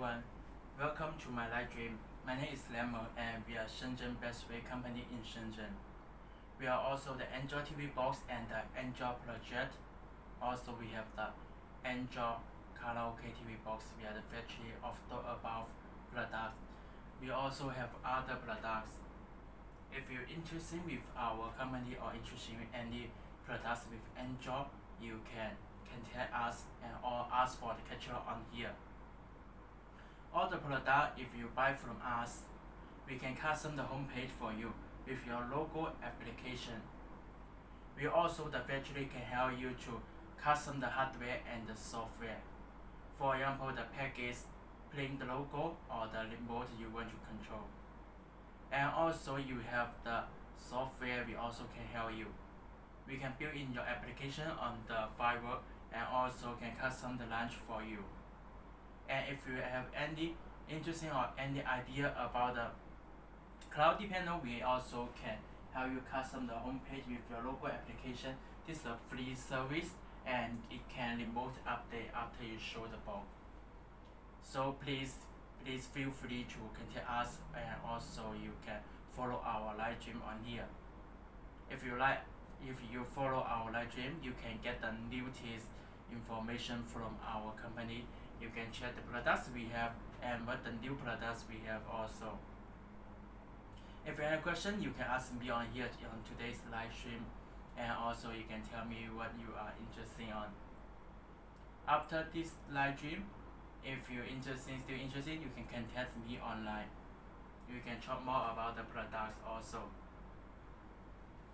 everyone, welcome to my live stream. My name is Lemon and we are Shenzhen Best Way company in Shenzhen. We are also the Android TV box and the Android project. Also we have the Android karaoke TV box. We are the factory of the above products. We also have other products. If you're interested with our company or interested in any products with Android, you can contact us and or ask for the catalog on here. All the product, if you buy from us, we can custom the homepage for you with your logo application. We also, the factory can help you to custom the hardware and the software. For example, the package, playing the logo or the remote you want to control. And also you have the software, we also can help you. We can build in your application on the firewall and also can custom the launch for you. And if you have any interesting or any idea about the cloud panel, we also can help you custom the homepage with your local application. This is a free service and it can remote update after you show the ball. So please feel free to contact us and also you can follow our live stream on here. If you follow our live stream, you can get the latest information from our company. You can check the products we have and what the new products we have also. If you have a question, you can ask me on here on today's live stream, and also you can tell me what you are interested on. After this live stream, if you're still interested, you can contact me online. You can talk more about the products also.